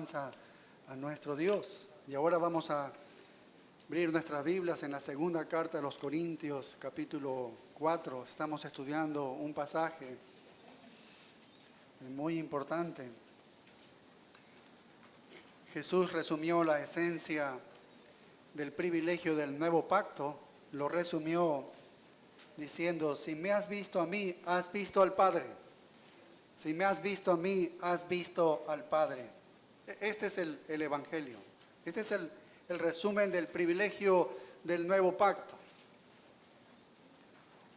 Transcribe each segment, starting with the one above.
alabanza a nuestro Dios. Y ahora vamos a abrir nuestras Biblias en la segunda carta de los Corintios, capítulo 4. Estamos estudiando un pasaje muy importante. Jesús resumió la esencia del privilegio del nuevo pacto, lo resumió diciendo: si me has visto a mí, has visto al Padre. Si me has visto a mí, has visto al Padre. Este es el Evangelio. Este es el resumen del privilegio del nuevo pacto.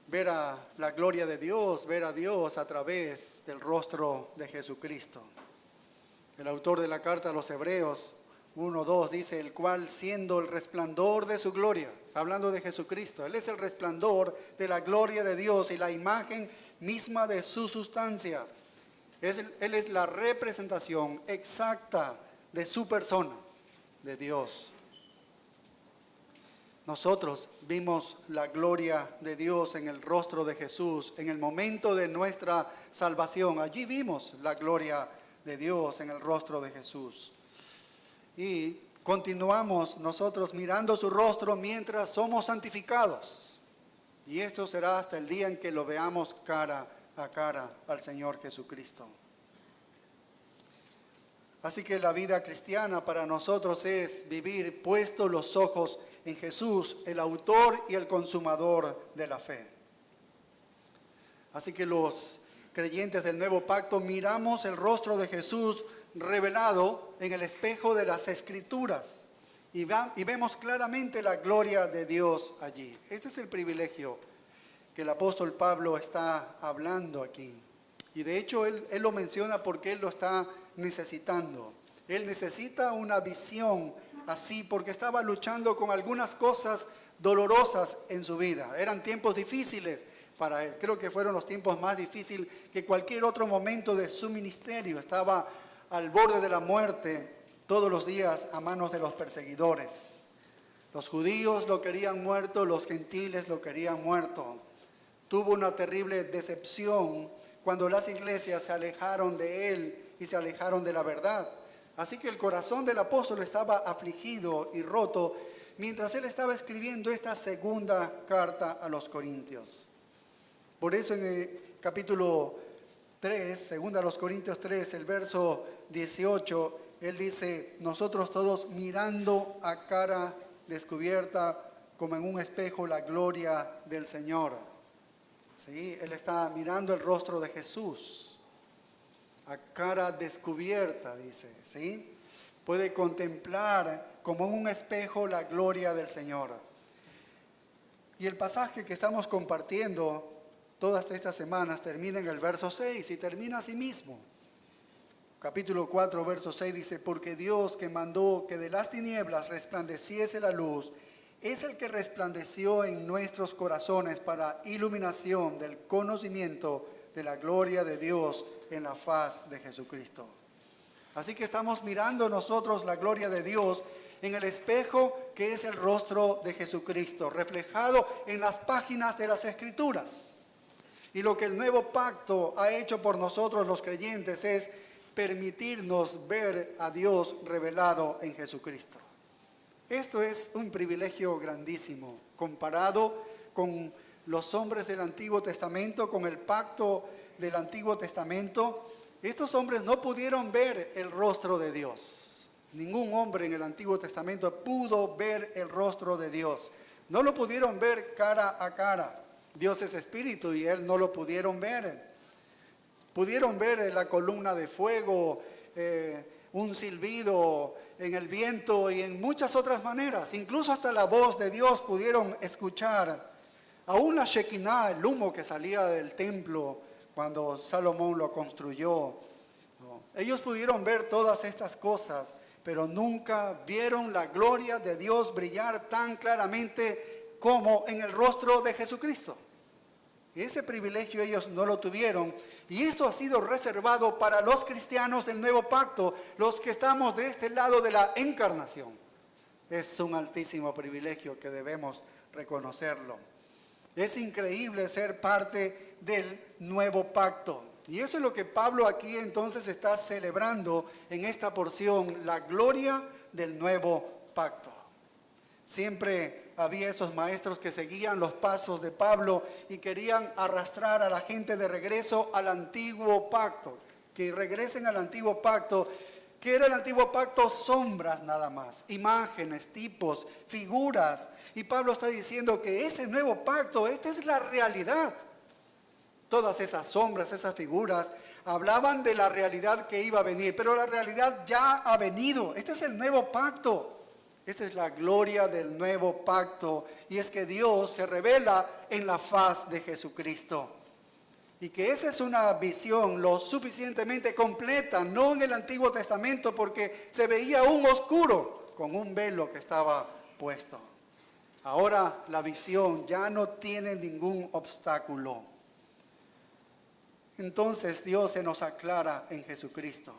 Ver a la gloria de Dios, ver a Dios a través del rostro de Jesucristo. El autor de la carta a los Hebreos 1:2 dice: el cual, siendo el resplandor de su gloria, está hablando de Jesucristo, Él es el resplandor de la gloria de Dios y la imagen misma de su sustancia. Él es la representación exacta de su persona, de Dios. Nosotros vimos la gloria de Dios en el rostro de Jesús en el momento de nuestra salvación. Allí vimos la gloria de Dios en el rostro de Jesús. Y continuamos nosotros mirando su rostro mientras somos santificados. Y esto será hasta el día en que lo veamos cara a cara al Señor Jesucristo. Así que la vida cristiana para nosotros es vivir puestos los ojos en Jesús, el autor y el consumador de la fe. Así que los creyentes del nuevo pacto miramos el rostro de Jesús revelado en el espejo de las Escrituras y vemos claramente la gloria de Dios allí. Este es el privilegio que el apóstol Pablo está hablando aquí. Y de hecho él lo menciona porque él lo está necesitando. Él necesita una visión así porque estaba luchando con algunas cosas dolorosas en su vida. Eran tiempos difíciles para él. Creo que fueron los tiempos más difíciles que cualquier otro momento de su ministerio. Estaba al borde de la muerte todos los días a manos de los perseguidores. Los judíos lo querían muerto, los gentiles lo querían muerto. Tuvo una terrible decepción cuando las iglesias se alejaron de él y se alejaron de la verdad. Así que el corazón del apóstol estaba afligido y roto mientras él estaba escribiendo esta segunda carta a los Corintios. Por eso en el capítulo 3, segunda a los Corintios 3, el verso 18, él dice: nosotros todos mirando a cara descubierta como en un espejo la gloria del Señor. ¿Sí? Él está mirando el rostro de Jesús a cara descubierta, dice, ¿sí? Puede contemplar como en un espejo la gloria del Señor. Y el pasaje que estamos compartiendo todas estas semanas termina en el verso 6 y termina así mismo. Capítulo 4, verso 6 dice: porque Dios, que mandó que de las tinieblas resplandeciese la luz, es el que resplandeció en nuestros corazones para iluminación del conocimiento de la gloria de Dios en la faz de Jesucristo. Así que estamos mirando nosotros la gloria de Dios en el espejo que es el rostro de Jesucristo, reflejado en las páginas de las Escrituras. Y lo que el nuevo pacto ha hecho por nosotros los creyentes es permitirnos ver a Dios revelado en Jesucristo. Esto es un privilegio grandísimo comparado con los hombres del Antiguo Testamento, con el pacto del Antiguo Testamento. Estos hombres no pudieron ver el rostro de Dios. Ningún hombre en el Antiguo Testamento pudo ver el rostro de Dios. No lo pudieron ver cara a cara. Dios es espíritu y él no lo pudieron ver. Pudieron ver la columna de fuego, un silbido en el viento y en muchas otras maneras. Incluso hasta la voz de Dios pudieron escuchar. Aún la Shekinah, el humo que salía del templo cuando Salomón lo construyó. Ellos pudieron ver todas estas cosas, pero nunca vieron la gloria de Dios brillar tan claramente como en el rostro de Jesucristo. Y ese privilegio ellos no lo tuvieron. Y esto ha sido reservado para los cristianos del nuevo pacto, los que estamos de este lado de la encarnación. Es un altísimo privilegio que debemos reconocerlo. Es increíble ser parte del nuevo pacto. Y eso es lo que Pablo aquí entonces está celebrando en esta porción, la gloria del nuevo pacto. Siempre había esos maestros que seguían los pasos de Pablo y querían arrastrar a la gente de regreso al antiguo pacto, que regresen al antiguo pacto. ¿Qué era el antiguo pacto? Sombras nada más, imágenes, tipos, figuras. Y Pablo está diciendo que ese nuevo pacto, esta es la realidad. Todas esas sombras, esas figuras, hablaban de la realidad que iba a venir, pero la realidad ya ha venido. Este es el nuevo pacto. Esta es la gloria del nuevo pacto. Y es que Dios se revela en la faz de Jesucristo. Y que esa es una visión lo suficientemente completa, no en el Antiguo Testamento, porque se veía aún oscuro con un velo que estaba puesto. Ahora la visión ya no tiene ningún obstáculo. Entonces Dios se nos aclara en Jesucristo.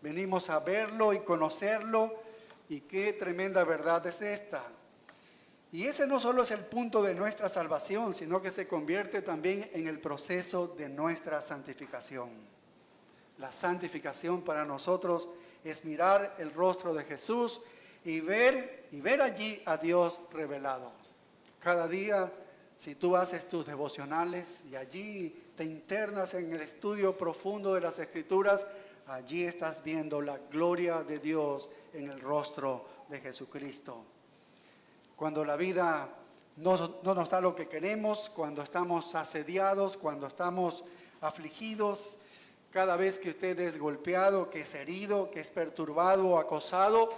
Venimos a verlo y conocerlo, y qué tremenda verdad es esta. Y ese no solo es el punto de nuestra salvación, sino que se convierte también en el proceso de nuestra santificación. La santificación para nosotros es mirar el rostro de Jesús y ver allí a Dios revelado. Cada día, si tú haces tus devocionales y allí te internas en el estudio profundo de las Escrituras, allí estás viendo la gloria de Dios en el rostro de Jesucristo. Cuando la vida no nos da lo que queremos, cuando estamos asediados, cuando estamos afligidos, cada vez que usted es golpeado, que es herido, que es perturbado o acosado,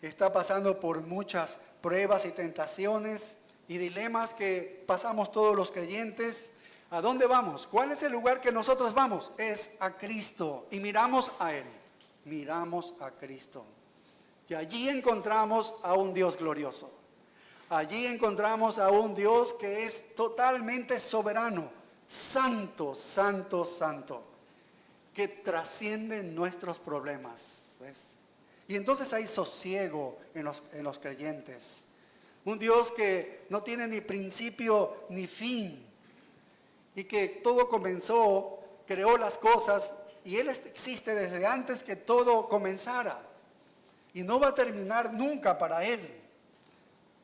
está pasando por muchas pruebas y tentaciones y dilemas que pasamos todos los creyentes. ¿A dónde vamos? ¿Cuál es el lugar que nosotros vamos? Es a Cristo y miramos a Él. Miramos a Cristo. Y allí encontramos a un Dios glorioso. Allí encontramos a un Dios que es totalmente soberano, santo, santo, santo, que trasciende nuestros problemas. ¿Ves? Y entonces hay sosiego en los creyentes. Un Dios que no tiene ni principio ni fin. Y que todo comenzó, creó las cosas y Él existe desde antes que todo comenzara. Y no va a terminar nunca para Él.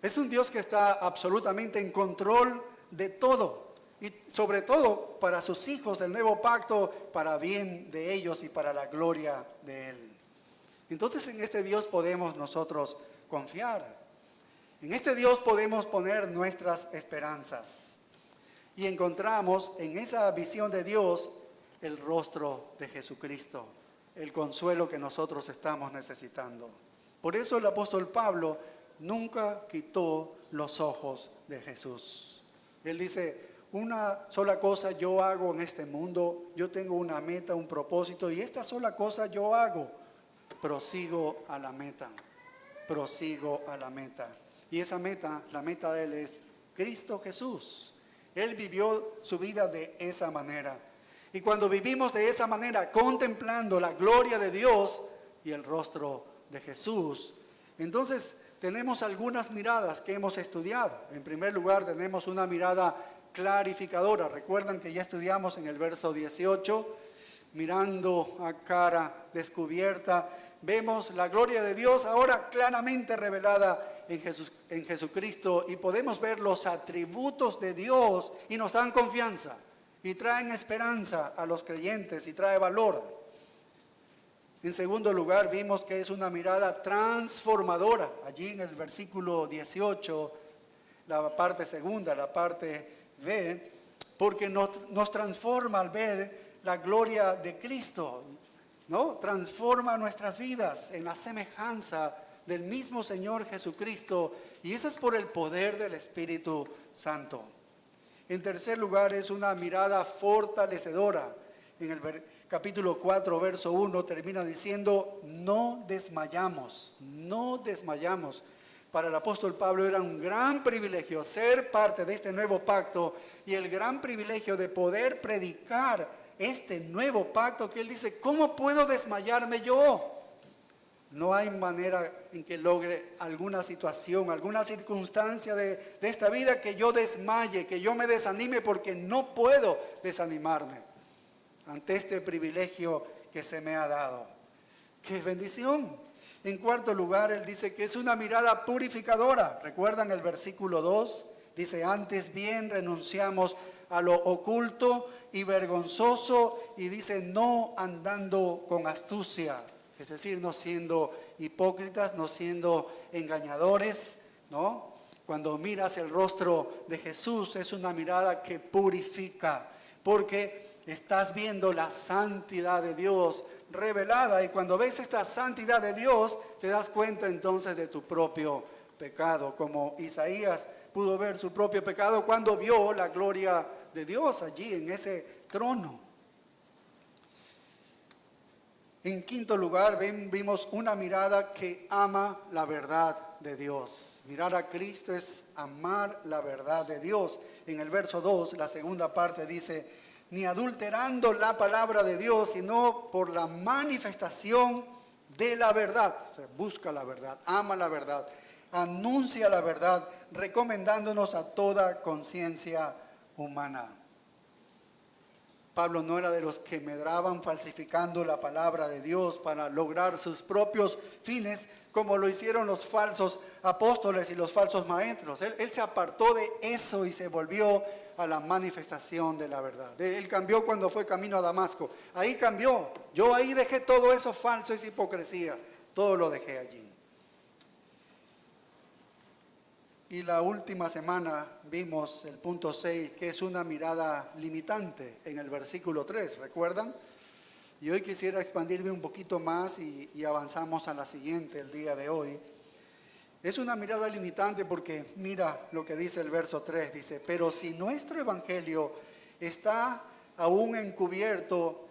Es un Dios que está absolutamente en control de todo. Y sobre todo para sus hijos del nuevo pacto, para bien de ellos y para la gloria de Él. Entonces en este Dios podemos nosotros confiar. En este Dios podemos poner nuestras esperanzas. Y encontramos en esa visión de Dios el rostro de Jesucristo, el consuelo que nosotros estamos necesitando. Por eso el apóstol Pablo nunca quitó los ojos de Jesús. Él dice, una sola cosa yo hago en este mundo, yo tengo una meta, un propósito, y esta sola cosa yo hago, prosigo a la meta, prosigo a la meta. Y esa meta, la meta de Él es Cristo Jesús. Él vivió su vida de esa manera. Y cuando vivimos de esa manera, contemplando la gloria de Dios y el rostro de Jesús, entonces tenemos algunas miradas que hemos estudiado. En primer lugar, tenemos una mirada clarificadora. Recuerdan que ya estudiamos en el verso 18, mirando a cara descubierta, vemos la gloria de Dios ahora claramente revelada en Jesucristo y podemos ver los atributos de Dios y nos dan confianza y traen esperanza a los creyentes y trae valor. En segundo lugar, vimos que es una mirada transformadora. Allí en el versículo 18, la parte segunda, la parte B, porque nos transforma al ver la gloria de Cristo, ¿no? Transforma nuestras vidas en la semejanza del mismo Señor Jesucristo, y eso es por el poder del Espíritu Santo. En tercer lugar, es una mirada fortalecedora. En el capítulo 4, verso 1, termina diciendo, no desmayamos, no desmayamos. Para el apóstol Pablo era un gran privilegio ser parte de este nuevo pacto y el gran privilegio de poder predicar este nuevo pacto que él dice, ¿cómo puedo desmayarme yo? No hay manera en que logre alguna situación, alguna circunstancia de esta vida que yo desmaye, que yo me desanime, porque no puedo desanimarme. ante este privilegio que se me ha dado. ¡Qué bendición! En cuarto lugar, él dice que es una mirada purificadora. ¿Recuerdan el versículo 2? Dice, antes bien renunciamos a lo oculto y vergonzoso, y dice, no andando con astucia. Es decir, no siendo hipócritas, no siendo engañadores, ¿no? Cuando miras el rostro de Jesús, es una mirada que purifica, porque estás viendo la santidad de Dios revelada, y cuando ves esta santidad de Dios, te das cuenta entonces de tu propio pecado, como Isaías pudo ver su propio pecado cuando vio la gloria de Dios allí en ese trono. En quinto lugar, vimos una mirada que ama la verdad de Dios. Mirar a Cristo es amar la verdad de Dios. En el verso 2, la segunda parte dice, ni adulterando la palabra de Dios, sino por la manifestación de la verdad. O sea, busca la verdad, ama la verdad, anuncia la verdad, recomendándonos a toda conciencia humana. Pablo no era de los que medraban falsificando la palabra de Dios para lograr sus propios fines, como lo hicieron los falsos apóstoles y los falsos maestros. Él se apartó de eso y se volvió a la manifestación de la verdad. Él cambió cuando fue camino a Damasco. Ahí cambió. Yo ahí dejé todo eso falso, esa hipocresía. Todo lo dejé allí. Y la última semana vimos el punto 6, que es una mirada limitante en el versículo 3, ¿recuerdan? Y hoy quisiera expandirme un poquito más y avanzamos a la siguiente el día de hoy. Es una mirada limitante porque mira lo que dice el verso 3, dice, pero si nuestro evangelio está aún encubierto,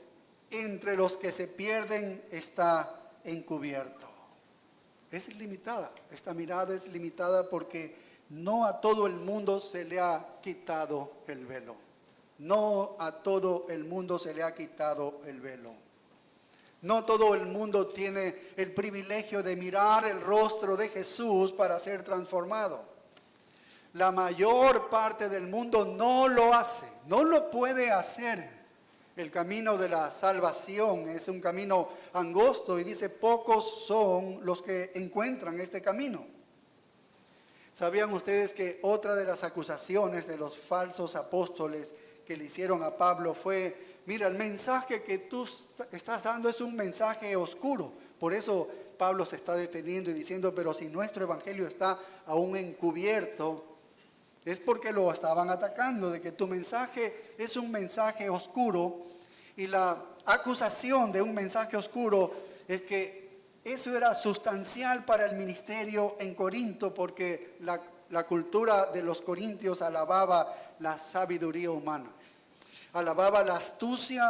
entre los que se pierden está encubierto. Es limitada, esta mirada es limitada porque no a todo el mundo se le ha quitado el velo. No a todo el mundo se le ha quitado el velo. No todo el mundo tiene el privilegio de mirar el rostro de Jesús para ser transformado. La mayor parte del mundo no lo hace, no lo puede hacer. El camino de la salvación es un camino angosto y dice, pocos son los que encuentran este camino. ¿Sabían ustedes que otra de las acusaciones de los falsos apóstoles que le hicieron a Pablo fue, mira, el mensaje que tú estás dando es un mensaje oscuro? Por eso Pablo se está defendiendo y diciendo, pero si nuestro evangelio está aún encubierto, es porque lo estaban atacando, de que tu mensaje es un mensaje oscuro. Y la acusación de un mensaje oscuro es que eso era sustancial para el ministerio en Corinto, porque la cultura de los corintios alababa la sabiduría humana, alababa la astucia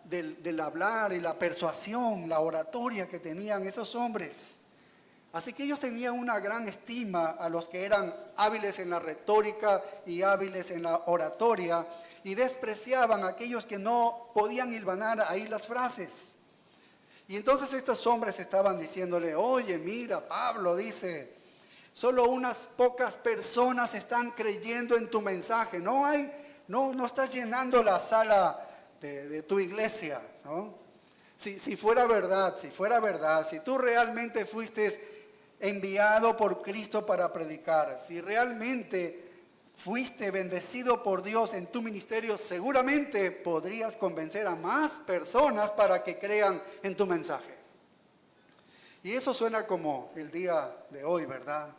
del hablar y la persuasión, la oratoria que tenían esos hombres. Así que ellos tenían una gran estima a los que eran hábiles en la retórica y hábiles en la oratoria, y despreciaban a aquellos que no podían hilvanar ahí las frases. Y entonces estos hombres estaban diciéndole, oye, mira, Pablo dice, solo unas pocas personas están creyendo en tu mensaje. No estás llenando la sala de tu iglesia, ¿no? Si fuera verdad, si tú realmente fuiste enviado por Cristo para predicar, si realmente fuiste bendecido por Dios en tu ministerio, seguramente podrías convencer a más personas para que crean en tu mensaje. Y eso suena como el día de hoy, ¿verdad?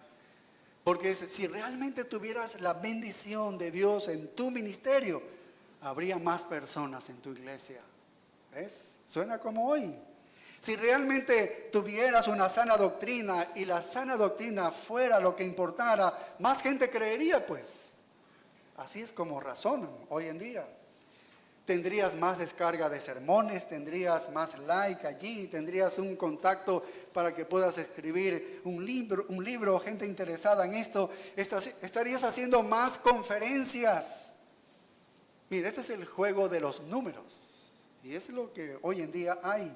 Porque si realmente tuvieras la bendición de Dios en tu ministerio, habría más personas en tu iglesia. ¿Ves? Suena como hoy. Si realmente tuvieras una sana doctrina y la sana doctrina fuera lo que importara, más gente creería, pues. Así es como razonan hoy en día. Tendrías más descarga de sermones, tendrías más like allí, tendrías un contacto para que puedas escribir un libro, gente interesada en esto. Estarías haciendo más conferencias. Mira, este es el juego de los números. Y es lo que hoy en día hay.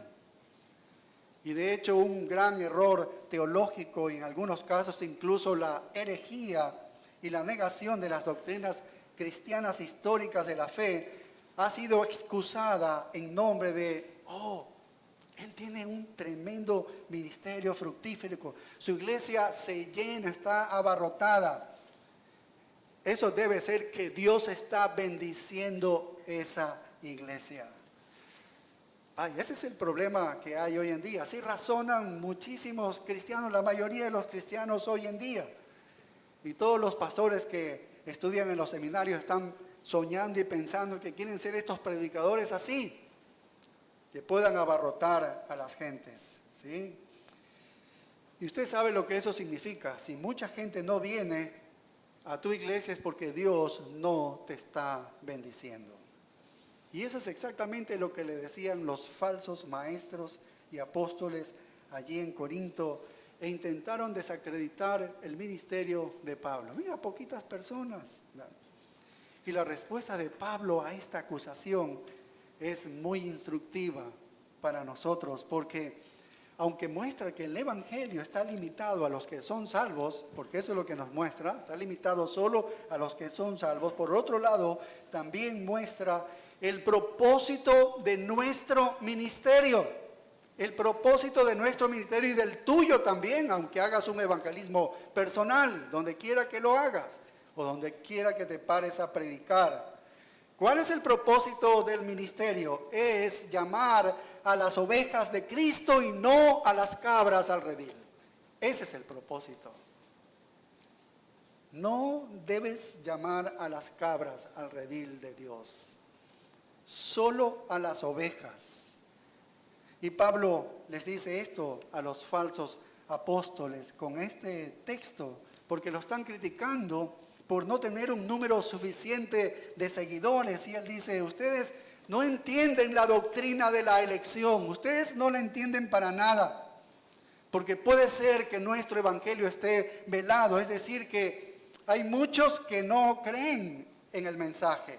Y de hecho un gran error teológico y en algunos casos incluso la herejía y la negación de las doctrinas cristianas históricas de la fe ha sido excusada en nombre de, él tiene un tremendo ministerio fructífero. Su iglesia se llena, está abarrotada. Eso debe ser que Dios está bendiciendo esa iglesia. Ese es el problema que hay hoy en día. Así razonan muchísimos cristianos, la mayoría de los cristianos hoy en día. Y todos los pastores que estudian en los seminarios están soñando y pensando que quieren ser estos predicadores así, que puedan abarrotar a las gentes, ¿sí? Y usted sabe lo que eso significa. Si mucha gente no viene a tu iglesia es porque Dios no te está bendiciendo. Y eso es exactamente lo que le decían los falsos maestros y apóstoles allí en Corinto, e intentaron desacreditar el ministerio de Pablo. Mira, poquitas personas. Y la respuesta de Pablo a esta acusación es muy instructiva para nosotros, porque aunque muestra que el evangelio está limitado a los que son salvos, porque eso es lo que nos muestra, está limitado solo a los que son salvos, por otro lado también muestra el propósito de nuestro ministerio. El propósito de nuestro ministerio y del tuyo también, aunque hagas un evangelismo personal, donde quiera que lo hagas o donde quiera que te pares a predicar. ¿Cuál es el propósito del ministerio? Es llamar a las ovejas de Cristo y no a las cabras al redil. Ese es el propósito. No debes llamar a las cabras al redil de Dios, solo a las ovejas. Y Pablo les dice esto a los falsos apóstoles con este texto, porque lo están criticando por no tener un número suficiente de seguidores. Y él dice, ustedes no entienden la doctrina de la elección, ustedes no la entienden para nada, porque puede ser que nuestro evangelio esté velado, es decir, que hay muchos que no creen en el mensaje,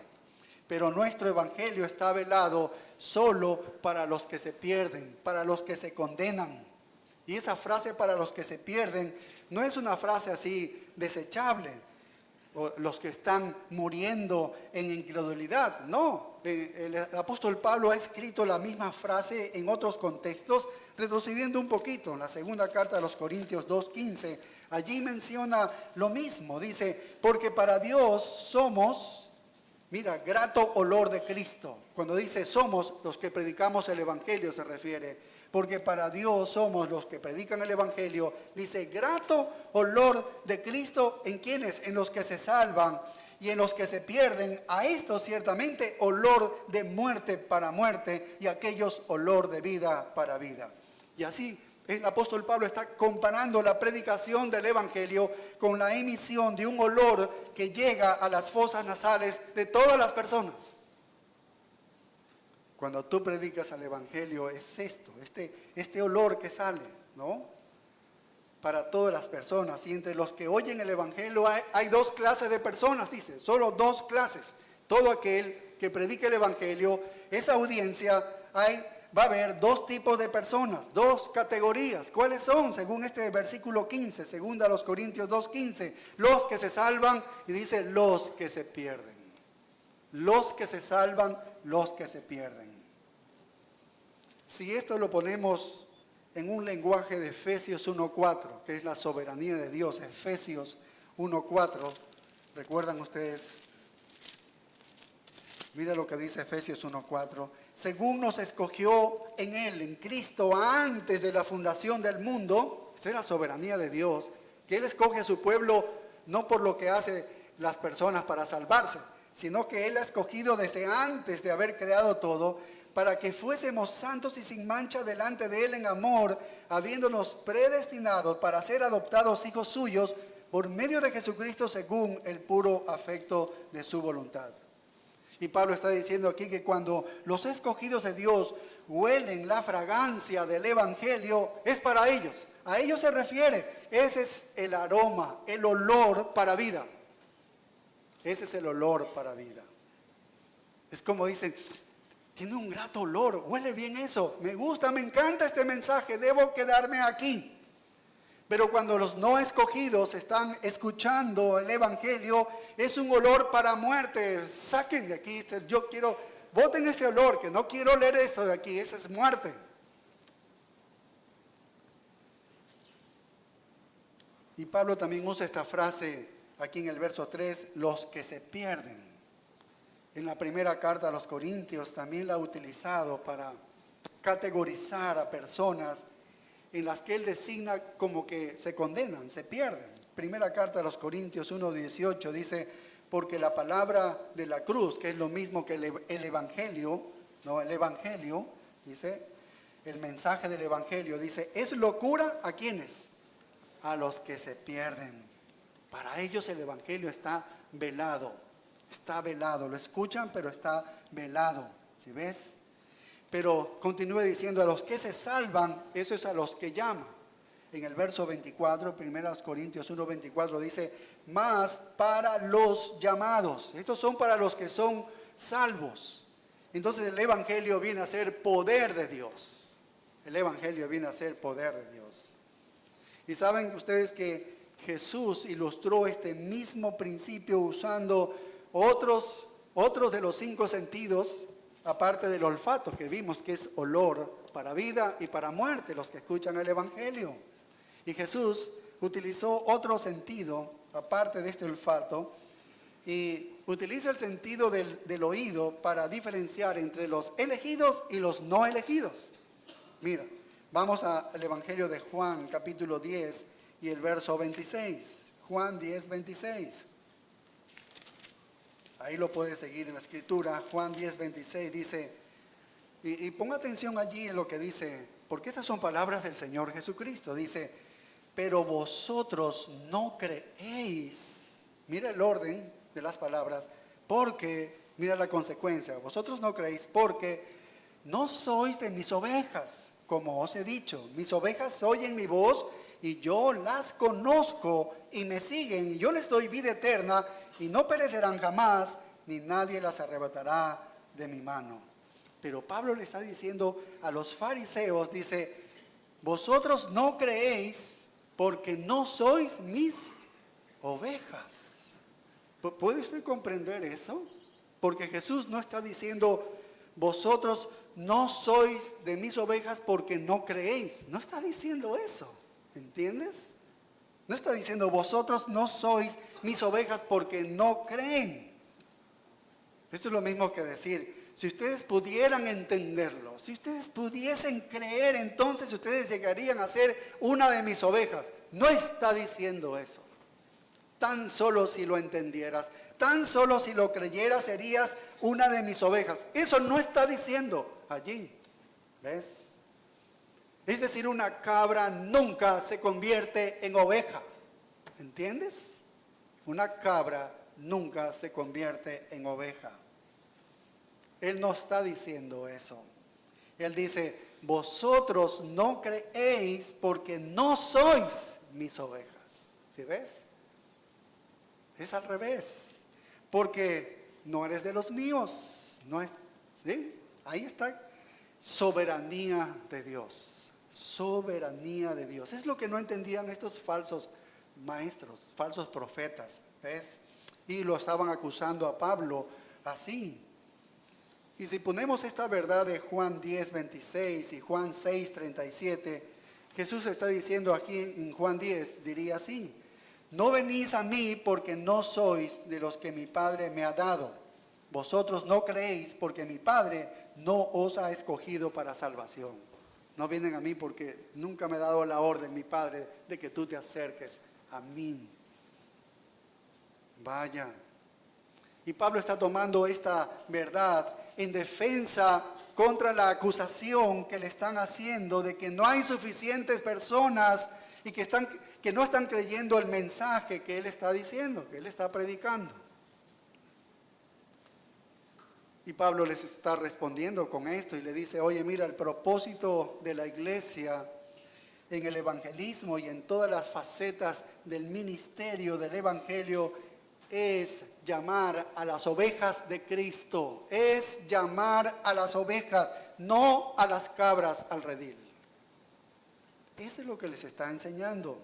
pero nuestro evangelio está velado solo para los que se pierden, para los que se condenan. Y esa frase para los que se pierden no es una frase así desechable, o los que están muriendo en incredulidad. No, el apóstol Pablo ha escrito la misma frase en otros contextos, retrocediendo un poquito en la segunda carta de los Corintios 2:15. Allí menciona lo mismo, dice, porque para Dios somos, mira, grato olor de Cristo. Cuando dice somos los que predicamos el evangelio se refiere, porque para Dios somos los que predican el evangelio. Dice grato olor de Cristo, ¿en quiénes? En los que se salvan y en los que se pierden. A estos ciertamente olor de muerte para muerte, y a aquellos olor de vida para vida. Y así el apóstol Pablo está comparando la predicación del evangelio con la emisión de un olor que llega a las fosas nasales de todas las personas. Cuando tú predicas al evangelio es esto, este olor que sale, ¿no? Para todas las personas. Y entre los que oyen el evangelio hay dos clases de personas, dice, solo dos clases. Todo aquel que predica el evangelio, esa audiencia, va a haber dos tipos de personas, dos categorías. ¿Cuáles son? Según este versículo 15, segunda a los Corintios 2:15, los que se salvan, y dice los que se pierden. Los que se salvan, los que se pierden. Si esto lo ponemos en un lenguaje de Efesios 1:4, que es la soberanía de Dios, Efesios 1:4, ¿recuerdan ustedes? Mira lo que dice Efesios 1:4. Según nos escogió en Él, en Cristo, antes de la fundación del mundo. Esta es la soberanía de Dios, que Él escoge a su pueblo no por lo que hace las personas para salvarse, sino que Él ha escogido desde antes de haber creado todo, para que fuésemos santos y sin mancha delante de Él en amor, habiéndonos predestinados para ser adoptados hijos suyos por medio de Jesucristo según el puro afecto de su voluntad. Y Pablo está diciendo aquí que cuando los escogidos de Dios huelen la fragancia del evangelio, es para ellos. A ellos se refiere. Ese es el aroma, el olor para vida. Ese es el olor para vida. Es como dicen, tiene un grato olor, huele bien eso, me gusta, me encanta este mensaje, debo quedarme aquí. Pero cuando los no escogidos están escuchando el evangelio, es un olor para muerte. Saquen de aquí, yo quiero boten ese olor, que no quiero oler esto de aquí, esa es muerte. Y Pablo también usa esta frase aquí en el verso 3, los que se pierden. En la primera carta a los Corintios también la ha utilizado para categorizar a personas en las que él designa como que se condenan, se pierden. Primera carta a los Corintios 1:18 dice, porque la palabra de la cruz, que es lo mismo que el evangelio, ¿no? El evangelio, dice, el mensaje del evangelio, dice, es locura ¿a quiénes? A los que se pierden. Para ellos el evangelio está velado, lo escuchan pero está velado, ¿sí ves? Pero continúe diciendo, a los que se salvan, eso es a los que llama. En el verso 24, 1 Corintios 1:24 dice, más para los llamados. Estos son para los que son salvos. Entonces el evangelio viene a ser poder de Dios. El evangelio viene a ser poder de Dios. Y saben ustedes que Jesús ilustró este mismo principio usando otros de los 5 sentidos, aparte del olfato que vimos que es olor para vida y para muerte, los que escuchan el evangelio. Y Jesús utilizó otro sentido, aparte de este olfato, y utiliza el sentido del oído para diferenciar entre los elegidos y los no elegidos. Mira, vamos al Evangelio de Juan, capítulo 10 y el verso 26. Juan 10, 26. Ahí lo puedes seguir en la escritura. Juan 10, 26 dice, y ponga atención allí en lo que dice, porque estas son palabras del Señor Jesucristo. Dice, pero vosotros no creéis. Mira el orden de las palabras, porque, mira la consecuencia, vosotros no creéis porque no sois de mis ovejas, como os he dicho. Mis ovejas oyen mi voz y yo las conozco y me siguen, y yo les doy vida eterna y no perecerán jamás, ni nadie las arrebatará de mi mano. Pero Pablo le está diciendo a los fariseos, dice, vosotros no creéis porque no sois mis ovejas. ¿Puede usted comprender eso? Porque Jesús no está diciendo, vosotros no sois de mis ovejas porque no creéis. No está diciendo eso, ¿entiendes? No está diciendo, vosotros no sois mis ovejas porque no creen. Esto es lo mismo que decir, si ustedes pudieran entenderlo, si ustedes pudiesen creer, entonces ustedes llegarían a ser una de mis ovejas. No está diciendo eso. Tan solo si lo entendieras, tan solo si lo creyeras, serías una de mis ovejas. Eso no está diciendo allí. ¿Ves? Es decir, una cabra nunca se convierte en oveja. ¿Entiendes? Una cabra nunca se convierte en oveja. Él no está diciendo eso. Él dice, vosotros no creéis porque no sois mis ovejas. ¿Sí ves? Es al revés. Porque no eres de los míos. No es, ¿sí? Ahí está soberanía de Dios. Soberanía de Dios. Es lo que no entendían estos falsos maestros, falsos profetas. ¿Ves? Y lo estaban acusando a Pablo así. Y si ponemos esta verdad de Juan 10, 26 y Juan 6, 37, Jesús está diciendo aquí en Juan 10, diría así, no venís a mí porque no sois de los que mi Padre me ha dado. Vosotros no creéis porque mi Padre no os ha escogido para salvación. No vienen a mí porque nunca me ha dado la orden, mi Padre, de que tú te acerques a mí. Vaya. Y Pablo está tomando esta verdad en defensa contra la acusación que le están haciendo de que no hay suficientes personas y que no están creyendo el mensaje que él está diciendo, que él está predicando. Y Pablo les está respondiendo con esto y le dice, oye, mira, el propósito de la iglesia en el evangelismo y en todas las facetas del ministerio del evangelio es llamar a las ovejas de Cristo, es llamar a las ovejas, no a las cabras al redil. Eso es lo que les está enseñando.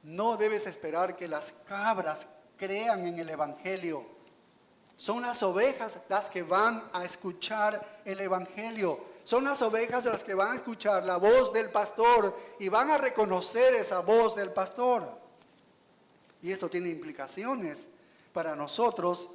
No debes esperar que las cabras crean en el evangelio. Son las ovejas las que van a escuchar el evangelio. Son las ovejas las que van a escuchar la voz del pastor y van a reconocer esa voz del pastor. Y esto tiene implicaciones para nosotros,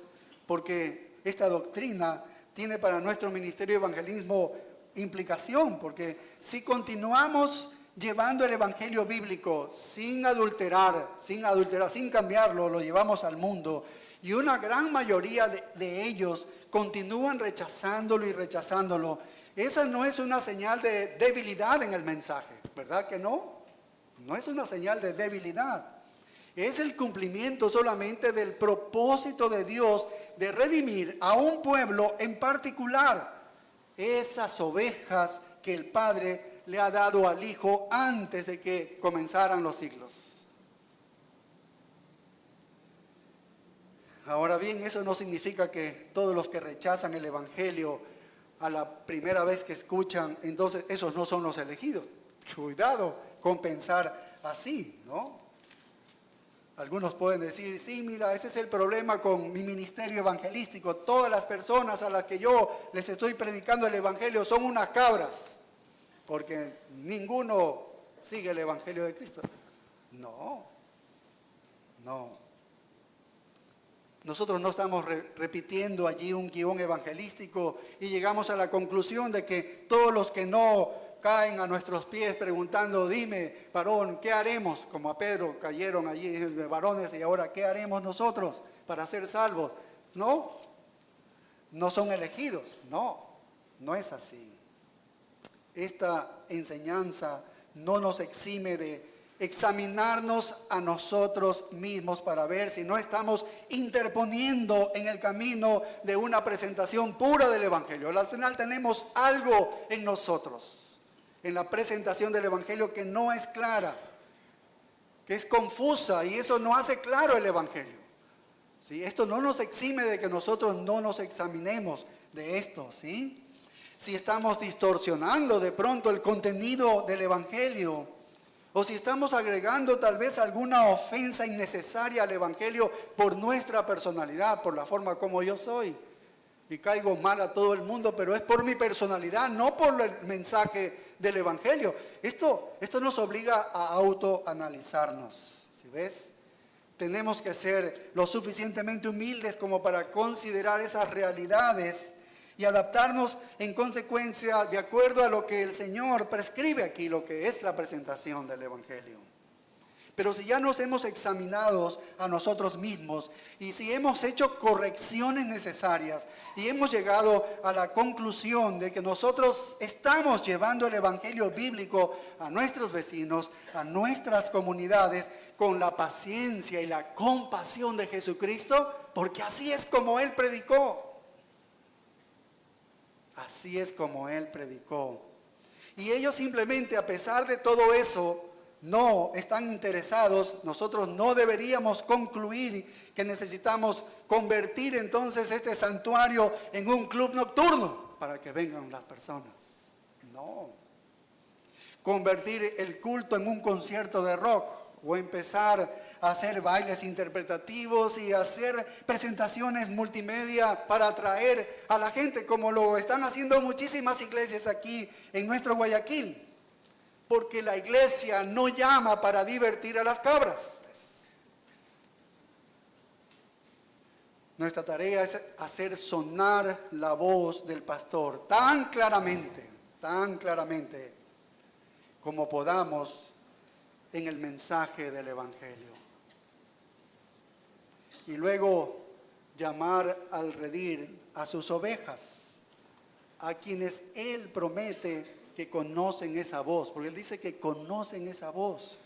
porque esta doctrina tiene para nuestro ministerio de evangelismo implicación, porque si continuamos llevando el evangelio bíblico sin adulterar, sin cambiarlo, lo llevamos al mundo, y una gran mayoría de ellos continúan rechazándolo y rechazándolo, esa no es una señal de debilidad en el mensaje, ¿verdad que no? No es una señal de debilidad. Es el cumplimiento solamente del propósito de Dios de redimir a un pueblo en particular. Esas ovejas que el Padre le ha dado al Hijo antes de que comenzaran los siglos. Ahora bien, eso no significa que todos los que rechazan el Evangelio a la primera vez que escuchan, entonces esos no son los elegidos. Cuidado con pensar así, ¿no? Algunos pueden decir, sí, mira, ese es el problema con mi ministerio evangelístico. Todas las personas a las que yo les estoy predicando el evangelio son unas cabras, porque ninguno sigue el evangelio de Cristo. No. Nosotros no estamos repitiendo allí un guión evangelístico y llegamos a la conclusión de que todos los que no caen a nuestros pies preguntando, dime, varón, ¿qué haremos? Como a Pedro cayeron allí varones, y ahora, ¿qué haremos nosotros para ser salvos? No son elegidos, no es así. Esta enseñanza no nos exime de examinarnos a nosotros mismos para ver si no estamos interponiendo en el camino de una presentación pura del Evangelio. Al final tenemos algo en nosotros, en la presentación del Evangelio, que no es clara, que es confusa, y eso no hace claro el Evangelio. ¿Sí? Esto no nos exime de que nosotros no nos examinemos de esto, ¿sí? Si estamos distorsionando de pronto el contenido del Evangelio, o si estamos agregando tal vez alguna ofensa innecesaria al Evangelio por nuestra personalidad, por la forma como yo soy, y caigo mal a todo el mundo, pero es por mi personalidad, no por el mensaje del Evangelio. Esto nos obliga a autoanalizarnos, ¿sí ves? Tenemos que ser lo suficientemente humildes como para considerar esas realidades y adaptarnos en consecuencia de acuerdo a lo que el Señor prescribe aquí, lo que es la presentación del Evangelio. Pero si ya nos hemos examinado a nosotros mismos y si hemos hecho correcciones necesarias y hemos llegado a la conclusión de que nosotros estamos llevando el Evangelio bíblico a nuestros vecinos, a nuestras comunidades, con la paciencia y la compasión de Jesucristo, porque así es como Él predicó. Así es como Él predicó. Y ellos simplemente, a pesar de todo eso, no están interesados. Nosotros no deberíamos concluir que necesitamos convertir entonces este santuario en un club nocturno para que vengan las personas. No. Convertir el culto en un concierto de rock o empezar a hacer bailes interpretativos y hacer presentaciones multimedia para atraer a la gente, como lo están haciendo muchísimas iglesias aquí en nuestro Guayaquil. Porque la iglesia no llama para divertir a las cabras. Nuestra tarea es hacer sonar la voz del pastor tan claramente como podamos en el mensaje del Evangelio. Y luego llamar al redil a sus ovejas, a quienes Él promete que conocen esa voz, porque Él dice que conocen esa voz.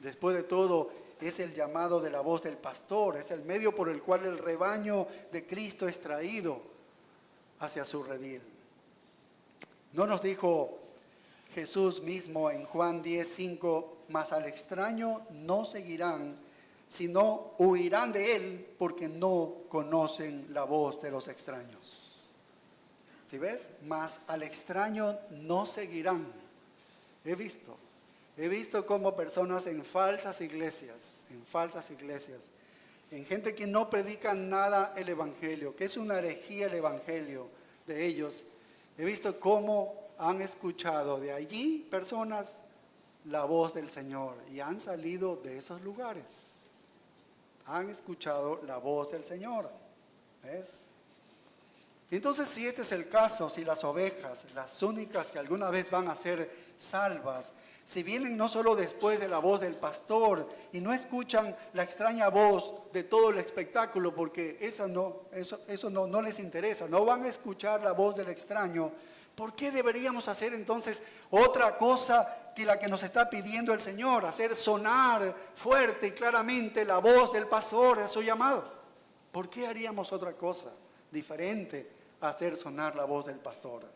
Después de todo, es el llamado de la voz del pastor, es el medio por el cual el rebaño de Cristo es traído hacia su redil. ¿No nos dijo Jesús mismo en Juan 10:5, mas al extraño no seguirán, sino huirán de él, porque no conocen la voz de los extraños? ¿Sí ves? Mas al extraño no seguirán. He visto cómo personas en falsas iglesias, en gente que no predica nada el Evangelio, que es una herejía el Evangelio de ellos, he visto cómo han escuchado de allí personas la voz del Señor y han salido de esos lugares. Han escuchado la voz del Señor. ¿Ves? Entonces, si este es el caso, si las ovejas, las únicas que alguna vez van a ser salvas, si vienen no solo después de la voz del pastor y no escuchan la extraña voz de todo el espectáculo, porque eso no les interesa, no van a escuchar la voz del extraño, ¿por qué deberíamos hacer entonces otra cosa que la que nos está pidiendo el Señor? Hacer sonar fuerte y claramente la voz del pastor a su llamado. ¿Por qué haríamos otra cosa diferente a hacer sonar la voz del pastor?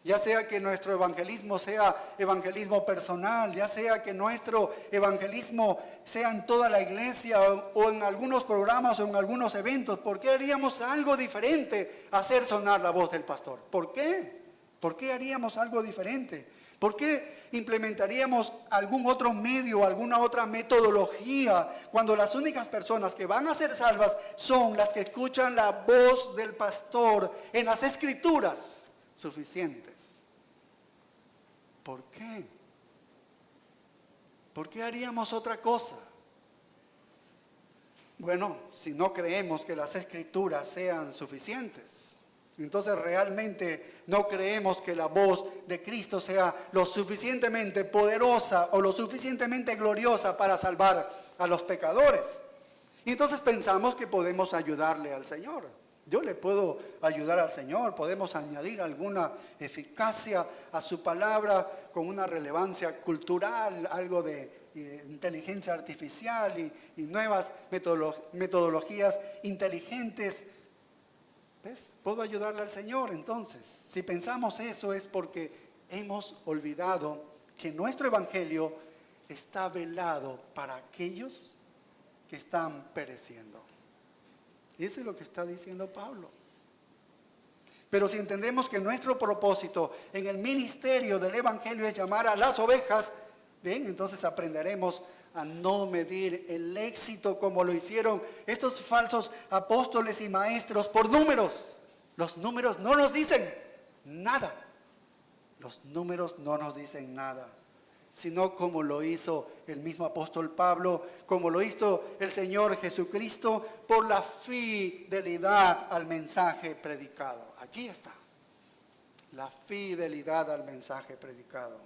Ya sea que nuestro evangelismo sea evangelismo personal, ya sea que nuestro evangelismo sea en toda la iglesia o en algunos programas o en algunos eventos, ¿por qué haríamos algo diferente a hacer sonar la voz del pastor? ¿Por qué? ¿Por qué haríamos algo diferente? ¿Por qué implementaríamos algún otro medio, alguna otra metodología, cuando las únicas personas que van a ser salvas son las que escuchan la voz del pastor en las Escrituras suficientes? ¿Por qué? ¿Por qué haríamos otra cosa? Bueno, si no creemos que las Escrituras sean suficientes, entonces realmente no creemos que la voz de Cristo sea lo suficientemente poderosa o lo suficientemente gloriosa para salvar a los pecadores. Y entonces pensamos que podemos ayudarle al Señor. Yo le puedo ayudar al Señor, podemos añadir alguna eficacia a su palabra con una relevancia cultural, algo de inteligencia artificial y nuevas metodologías inteligentes. ¿Ves? Puedo ayudarle al Señor. Entonces, si pensamos eso es porque hemos olvidado que nuestro evangelio está velado para aquellos que están pereciendo. Y eso es lo que está diciendo Pablo. Pero si entendemos que nuestro propósito en el ministerio del evangelio es llamar a las ovejas, bien, entonces aprenderemos a no medir el éxito como lo hicieron estos falsos apóstoles y maestros por números. Los números no nos dicen nada. Los números no nos dicen nada, sino como lo hizo el mismo apóstol Pablo, como lo hizo el Señor Jesucristo, por la fidelidad al mensaje predicado. Allí está, la fidelidad al mensaje predicado.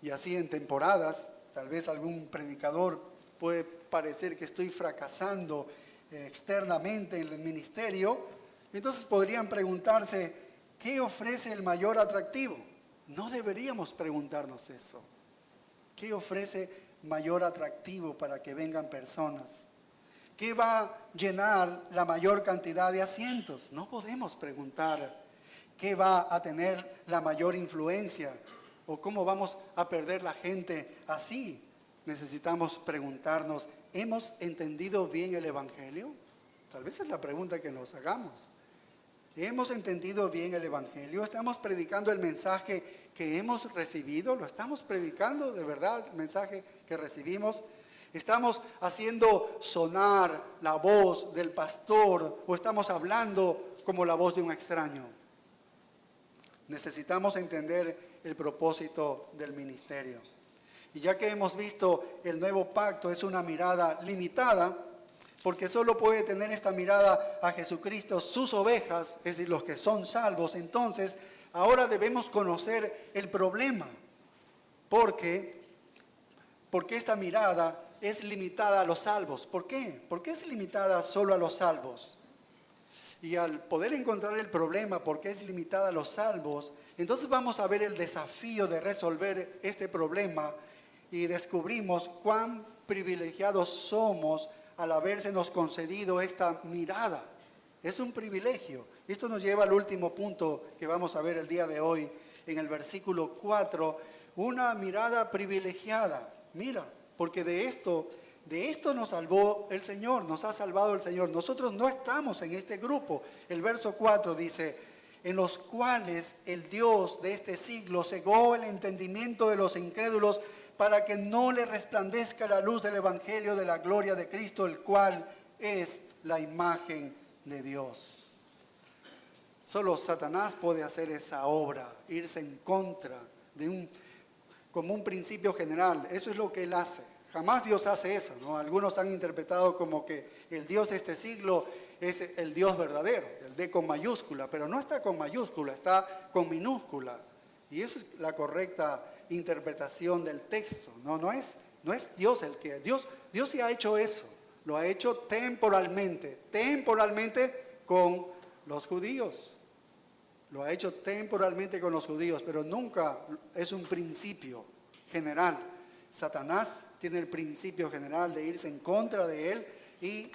Y así en temporadas, tal vez algún predicador puede parecer que estoy fracasando externamente en el ministerio, entonces podrían preguntarse, ¿qué ofrece el mayor atractivo? No deberíamos preguntarnos eso. ¿Qué ofrece mayor atractivo para que vengan personas? ¿Qué va a llenar la mayor cantidad de asientos? No podemos preguntar qué va a tener la mayor influencia o cómo vamos a perder la gente así. Necesitamos preguntarnos, ¿hemos entendido bien el evangelio? Tal vez es la pregunta que nos hagamos. ¿Hemos entendido bien el evangelio? ¿Estamos predicando el mensaje que hemos recibido? ¿Lo estamos predicando de verdad, el mensaje que recibimos? ¿Estamos haciendo sonar la voz del pastor o estamos hablando como la voz de un extraño? Necesitamos entender el propósito del ministerio. Y ya que hemos visto el nuevo pacto es una mirada limitada, porque solo puede tener esta mirada a Jesucristo, sus ovejas, es decir, los que son salvos. Entonces, ahora debemos conocer el problema. Porque esta mirada es limitada a los salvos. ¿Por qué? ¿Por qué es limitada solo a los salvos? Y al poder encontrar el problema, porque es limitada a los salvos, entonces vamos a ver el desafío de resolver este problema y descubrimos cuán privilegiados somos al habérsenos concedido esta mirada. Es un privilegio. Esto nos lleva al último punto que vamos a ver el día de hoy, en el versículo 4, una mirada privilegiada. Mira, porque de esto nos salvó el Señor, nos ha salvado el Señor. Nosotros no estamos en este grupo. El verso 4 dice, en los cuales el Dios de este siglo cegó el entendimiento de los incrédulos para que no le resplandezca la luz del Evangelio de la gloria de Cristo, el cual es la imagen de Dios. Solo Satanás puede hacer esa obra, irse en contra como un principio general. Eso es lo que él hace. Jamás Dios hace eso, ¿no? Algunos han interpretado como que el Dios de este siglo es el Dios verdadero, el D con mayúscula, pero no está con mayúscula, está con minúscula. Y eso es la correcta interpretación del texto. No es Dios el que... Dios sí ha hecho eso, lo ha hecho temporalmente con los judíos. Lo ha hecho temporalmente con los judíos, pero nunca es un principio general. Satanás tiene el principio general de irse en contra de él y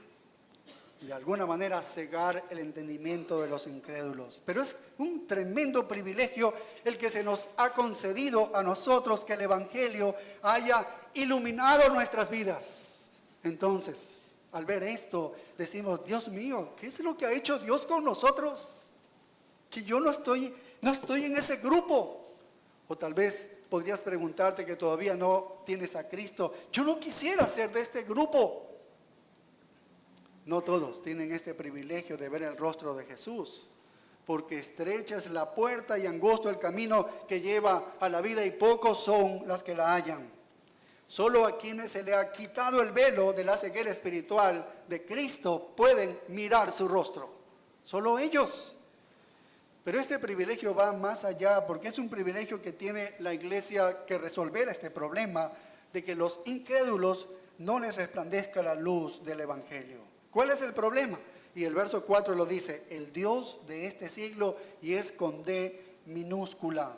de alguna manera cegar el entendimiento de los incrédulos. Pero es un tremendo privilegio el que se nos ha concedido a nosotros, que el Evangelio haya iluminado nuestras vidas. Entonces, al ver esto, decimos, Dios mío, ¿qué es lo que ha hecho Dios con nosotros? Que yo no estoy en ese grupo. O tal vez podrías preguntarte, que todavía no tienes a Cristo, yo no quisiera ser de este grupo. No todos tienen este privilegio de ver el rostro de Jesús, porque estrecha es la puerta y angosto el camino que lleva a la vida, y pocos son las que la hallan. Solo a quienes se le ha quitado el velo de la ceguera espiritual de Cristo pueden mirar su rostro. Solo ellos. Pero este privilegio va más allá, porque es un privilegio que tiene la iglesia que resolver este problema de que los incrédulos no les resplandezca la luz del Evangelio. ¿Cuál es el problema? Y el verso 4 lo dice, el Dios de este siglo, y es con D minúscula.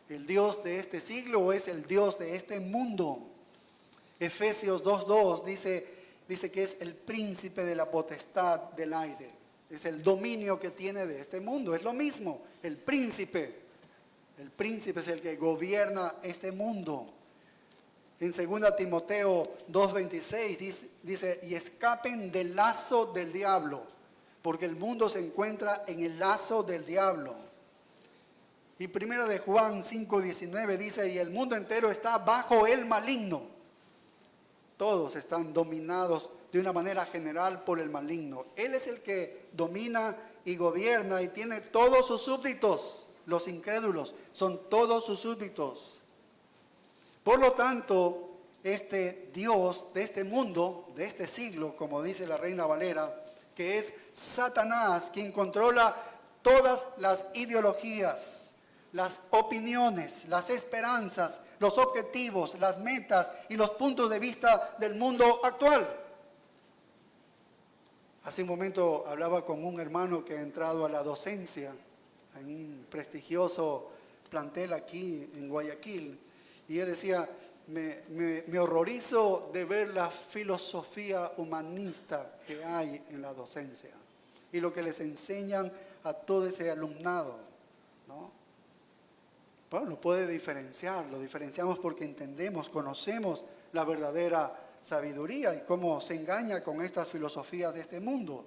El Dios de este siglo es el Dios de este mundo. Efesios 2:2 dice que es el príncipe de la potestad del aire. Es el dominio que tiene de este mundo. Es lo mismo, el príncipe. El príncipe es el que gobierna este mundo. En 2 Timoteo 2:26 dice, y escapen del lazo del diablo, porque el mundo se encuentra en el lazo del diablo. Y 1 de Juan 5:19 dice, y el mundo entero está bajo el maligno. Todos están dominados de una manera general por el maligno. Él es el que domina y gobierna y tiene todos sus súbditos. Los incrédulos son todos sus súbditos. Por lo tanto, este Dios de este mundo, de este siglo, como dice la Reina Valera, que es Satanás, quien controla todas las ideologías, las opiniones, las esperanzas, los objetivos, las metas y los puntos de vista del mundo actual. Hace un momento hablaba con un hermano que ha entrado a la docencia en un prestigioso plantel aquí en Guayaquil, y él decía, me horrorizo de ver la filosofía humanista que hay en la docencia y lo que les enseñan a todo ese alumnado, ¿no? Bueno, lo puede diferenciar, lo diferenciamos porque entendemos, conocemos la verdadera sabiduría y cómo se engaña con estas filosofías de este mundo.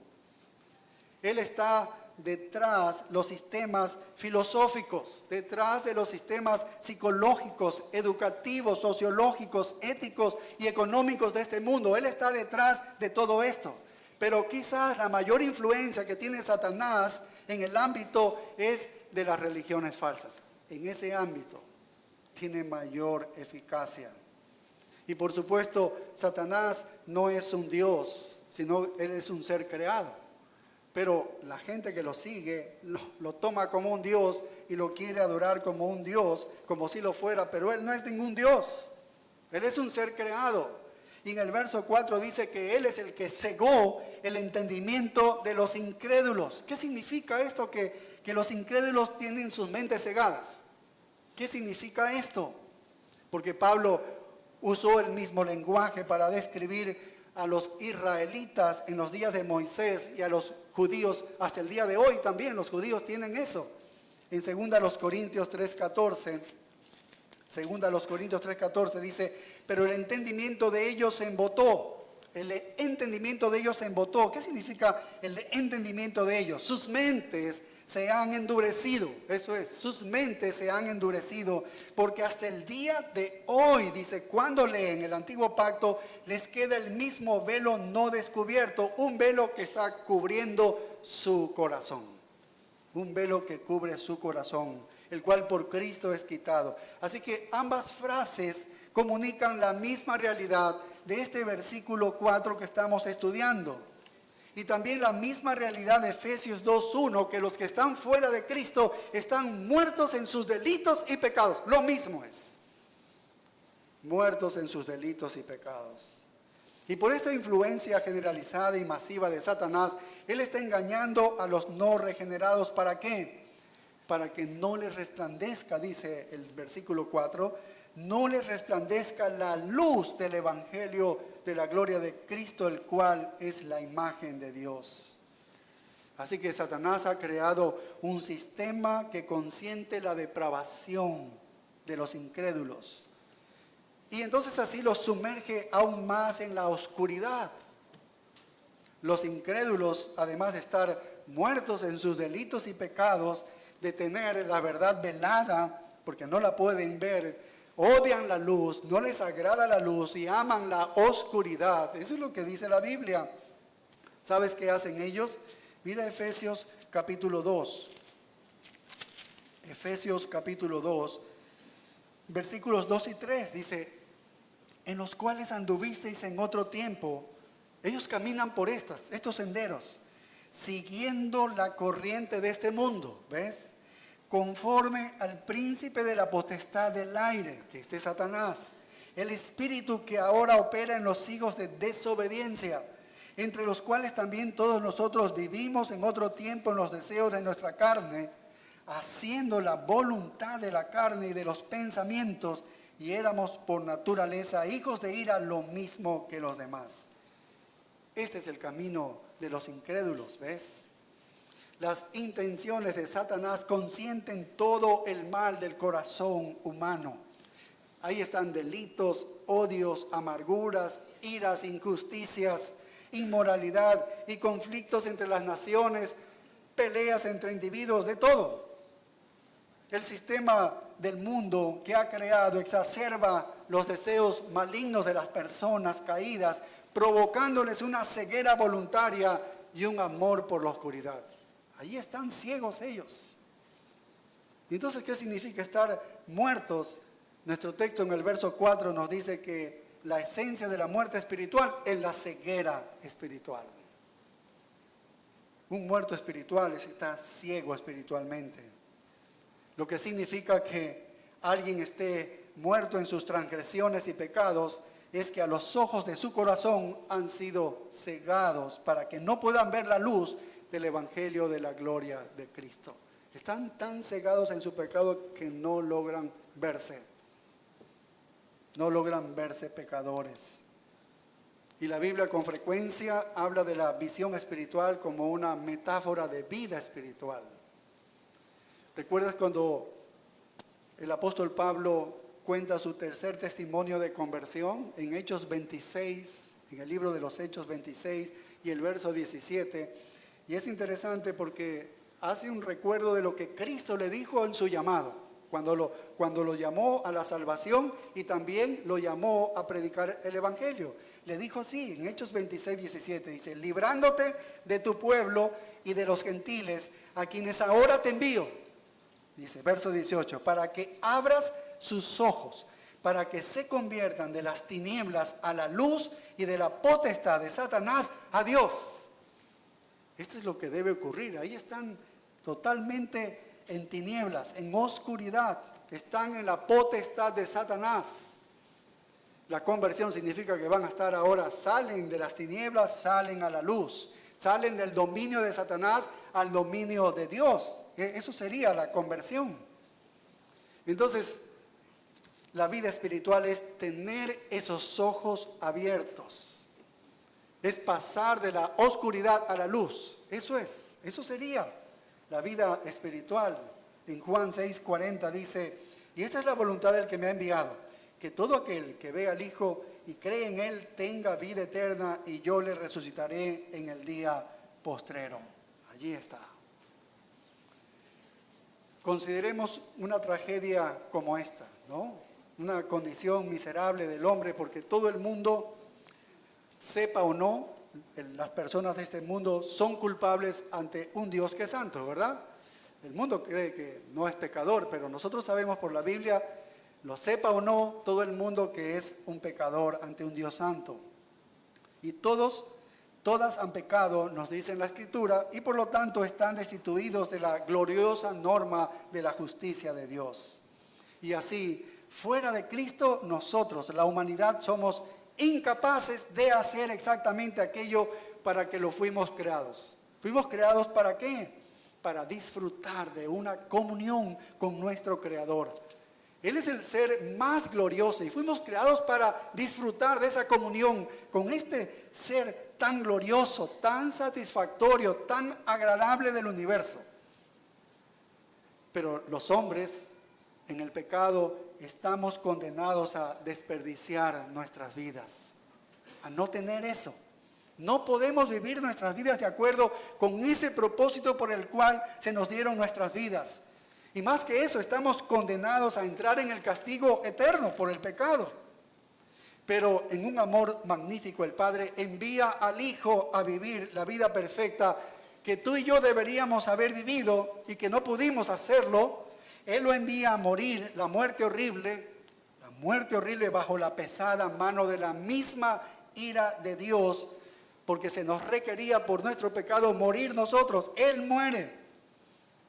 Él está detrás los sistemas filosóficos, detrás de los sistemas psicológicos, educativos, sociológicos, éticos y económicos de este mundo. Él está detrás de todo esto. Pero quizás la mayor influencia que tiene Satanás en el ámbito es de las religiones falsas. En ese ámbito tiene mayor eficacia. Y por supuesto, Satanás no es un Dios, sino él es un ser creado. Pero la gente que lo sigue lo toma como un Dios y lo quiere adorar como un Dios, como si lo fuera, pero él no es ningún Dios. Él es un ser creado. Y en el verso 4 dice que él es el que cegó el entendimiento de los incrédulos. ¿Qué significa esto? Que los incrédulos tienen sus mentes cegadas. ¿Qué significa esto? Porque Pablo usó el mismo lenguaje para describir a los israelitas en los días de Moisés y a los judíos hasta el día de hoy también. Los judíos tienen eso. En 2 Corintios 3:14 dice, pero el entendimiento de ellos se embotó. El entendimiento de ellos se embotó. ¿Qué significa el entendimiento de ellos? Sus mentes se han endurecido. Eso es, sus mentes se han endurecido, porque hasta el día de hoy, dice, cuando leen el antiguo pacto, les queda el mismo velo no descubierto, un velo que está cubriendo su corazón, un velo que cubre su corazón, el cual por Cristo es quitado. Así que ambas frases comunican la misma realidad de este versículo 4 que estamos estudiando. Y también la misma realidad de Efesios 2:1, que los que están fuera de Cristo están muertos en sus delitos y pecados. Lo mismo es. Muertos en sus delitos y pecados. Y por esta influencia generalizada y masiva de Satanás, él está engañando a los no regenerados. ¿Para qué? Para que no les resplandezca, dice el versículo 4, no les resplandezca la luz del evangelio de la gloria de Cristo, el cual es la imagen de Dios. Así que Satanás ha creado un sistema que consiente la depravación de los incrédulos. Y entonces así los sumerge aún más en la oscuridad. Los incrédulos, además de estar muertos en sus delitos y pecados, de tener la verdad velada, porque no la pueden ver, odian la luz, no les agrada la luz y aman la oscuridad. Eso es lo que dice la Biblia. ¿Sabes qué hacen ellos? Mira Efesios capítulo 2. Efesios capítulo 2, versículos 2 y 3, dice, en los cuales anduvisteis en otro tiempo. Ellos caminan por estos senderos, siguiendo la corriente de este mundo, ¿ves? Conforme al príncipe de la potestad del aire, que es Satanás, el espíritu que ahora opera en los hijos de desobediencia, entre los cuales también todos nosotros vivimos en otro tiempo en los deseos de nuestra carne, haciendo la voluntad de la carne y de los pensamientos, y éramos por naturaleza hijos de ira, lo mismo que los demás. Este es el camino de los incrédulos, ¿ves? Las intenciones de Satanás consienten todo el mal del corazón humano. Ahí están delitos, odios, amarguras, iras, injusticias, inmoralidad y conflictos entre las naciones, peleas entre individuos, de todo. El sistema del mundo que ha creado exacerba los deseos malignos de las personas caídas, provocándoles una ceguera voluntaria y un amor por la oscuridad. Ahí están ciegos ellos. Entonces, ¿qué significa estar muertos? Nuestro texto en el verso 4 nos dice que la esencia de la muerte espiritual es la ceguera espiritual. Un muerto espiritual está ciego espiritualmente. Lo que significa que alguien esté muerto en sus transgresiones y pecados es que a los ojos de su corazón han sido cegados para que no puedan ver la luz del evangelio de la gloria de Cristo. Están tan cegados en su pecado que no logran verse pecadores. Y la Biblia con frecuencia habla de la visión espiritual como una metáfora de vida espiritual. ¿Recuerdas cuando el apóstol Pablo cuenta su tercer testimonio de conversión en Hechos 26, en el libro de los Hechos 26 y el verso 17? Y es interesante porque hace un recuerdo de lo que Cristo le dijo en su llamado, cuando lo llamó a la salvación y también lo llamó a predicar el evangelio. Le dijo así, en Hechos 26, 17, dice, librándote de tu pueblo y de los gentiles, a quienes ahora te envío. Dice, verso 18, para que abras sus ojos, para que se conviertan de las tinieblas a la luz y de la potestad de Satanás a Dios. Esto es lo que debe ocurrir. Ahí están totalmente en tinieblas, en oscuridad. Están en la potestad de Satanás. La conversión significa que van a estar ahora, salen de las tinieblas, salen a la luz. Salen del dominio de Satanás al dominio de Dios. Eso sería la conversión. Entonces, la vida espiritual es tener esos ojos abiertos. Es pasar de la oscuridad a la luz. Eso sería la vida espiritual. En Juan 6:40 dice, y esta es la voluntad del que me ha enviado, que todo aquel que vea al Hijo y cree en Él tenga vida eterna, y yo le resucitaré en el día postrero. Allí está. Consideremos una tragedia como esta, ¿no? Una condición miserable del hombre, porque todo el mundo, sepa o no, las personas de este mundo son culpables ante un Dios que es santo, ¿verdad? El mundo cree que no es pecador, pero nosotros sabemos por la Biblia, lo sepa o no, todo el mundo que es un pecador ante un Dios santo. Y todas han pecado, nos dice la Escritura, y por lo tanto están destituidos de la gloriosa norma de la justicia de Dios. Y así, fuera de Cristo, nosotros, la humanidad, somos incapaces de hacer exactamente aquello para que lo fuimos creados. ¿Fuimos creados para qué? Para disfrutar de una comunión con nuestro Creador. Él es el ser más glorioso y fuimos creados para disfrutar de esa comunión con este ser tan glorioso, tan satisfactorio, tan agradable del universo. Pero los hombres en el pecado estamos condenados a desperdiciar nuestras vidas, a no tener eso. No podemos vivir nuestras vidas de acuerdo con ese propósito por el cual se nos dieron nuestras vidas. Y más que eso, estamos condenados a entrar en el castigo eterno por el pecado. Pero en un amor magnífico, el Padre envía al Hijo a vivir la vida perfecta que tú y yo deberíamos haber vivido y que no pudimos hacerlo. Él lo envía a morir la muerte horrible bajo la pesada mano de la misma ira de Dios, porque se nos requería por nuestro pecado morir nosotros. Él muere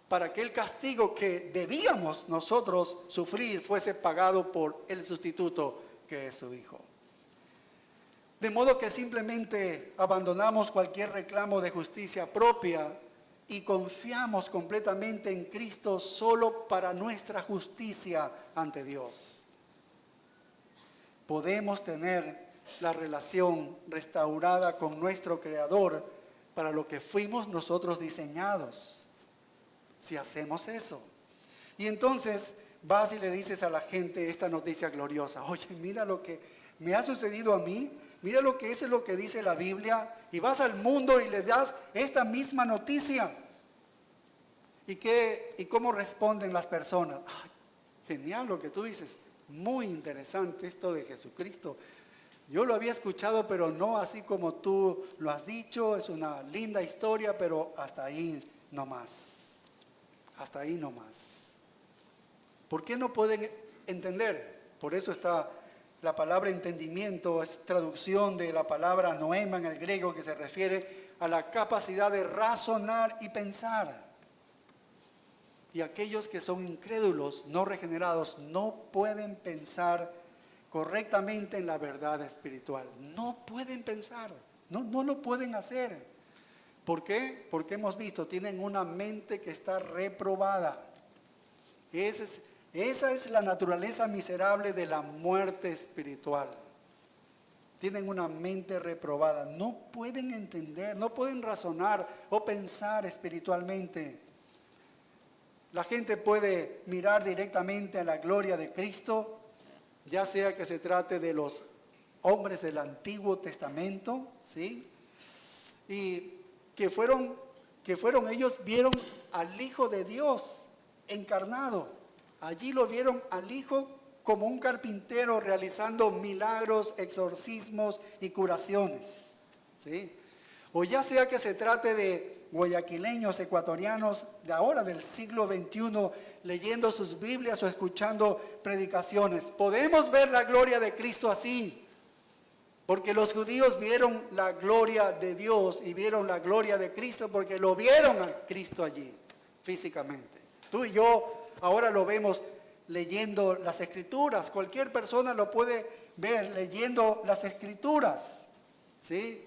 para que el castigo que debíamos nosotros sufrir fuese pagado por el sustituto que es su Hijo. De modo que simplemente abandonamos cualquier reclamo de justicia propia y confiamos completamente en Cristo solo para nuestra justicia ante Dios. Podemos tener la relación restaurada con nuestro Creador para lo que fuimos nosotros diseñados, si hacemos eso. Y entonces vas y le dices a la gente esta noticia gloriosa: oye, mira lo que me ha sucedido a mí, mira lo que es lo que dice la Biblia, y vas al mundo y le das esta misma noticia. ¿Y cómo responden las personas? Ay, genial lo que tú dices, muy interesante esto de Jesucristo. Yo lo había escuchado, pero no así como tú lo has dicho. Es una linda historia, pero hasta ahí nomás. Hasta ahí nomás. ¿Por qué no pueden entender? Por eso está la palabra entendimiento, es traducción de la palabra noema en el griego, que se refiere a la capacidad de razonar y pensar. Y aquellos que son incrédulos, no regenerados, no pueden pensar correctamente en la verdad espiritual. No pueden pensar, no lo pueden hacer. ¿Por qué? Porque hemos visto, tienen una mente que está reprobada. Esa es la naturaleza miserable de la muerte espiritual. Tienen una mente reprobada, no pueden entender, no pueden razonar o pensar espiritualmente. La gente puede mirar directamente a la gloria de Cristo, ya sea que se trate de los hombres del Antiguo Testamento, ¿sí? Y que fueron ellos, vieron al Hijo de Dios encarnado. Allí lo vieron al Hijo como un carpintero realizando milagros, exorcismos y curaciones, ¿sí? O ya sea que se trate de guayaquileños, ecuatorianos de ahora, del siglo XXI, leyendo sus Biblias o escuchando predicaciones. Podemos ver la gloria de Cristo así, porque los judíos vieron la gloria de Dios y vieron la gloria de Cristo porque lo vieron al Cristo allí, físicamente. Tú y yo ahora lo vemos leyendo las Escrituras. Cualquier persona lo puede ver leyendo las Escrituras, ¿sí?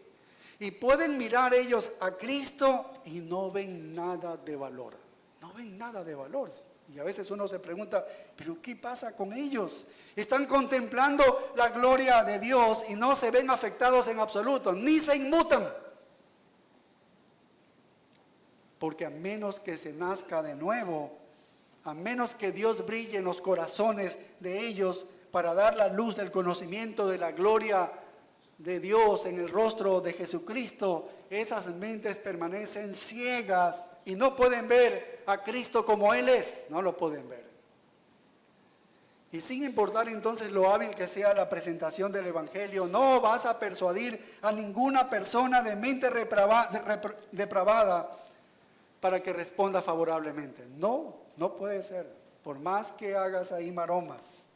Y pueden mirar ellos a Cristo y no ven nada de valor. No ven nada de valor. Y a veces uno se pregunta, ¿pero qué pasa con ellos? Están contemplando la gloria de Dios y no se ven afectados en absoluto, ni se inmutan. Porque a menos que se nazca de nuevo, a menos que Dios brille en los corazones de ellos para dar la luz del conocimiento de la gloria de Dios en el rostro de Jesucristo, esas mentes permanecen ciegas y no pueden ver a Cristo como Él es, no lo pueden ver. Y sin importar entonces lo hábil que sea la presentación del Evangelio, no vas a persuadir a ninguna persona de mente depravada para que responda favorablemente. No, no puede ser, por más que hagas ahí maromas.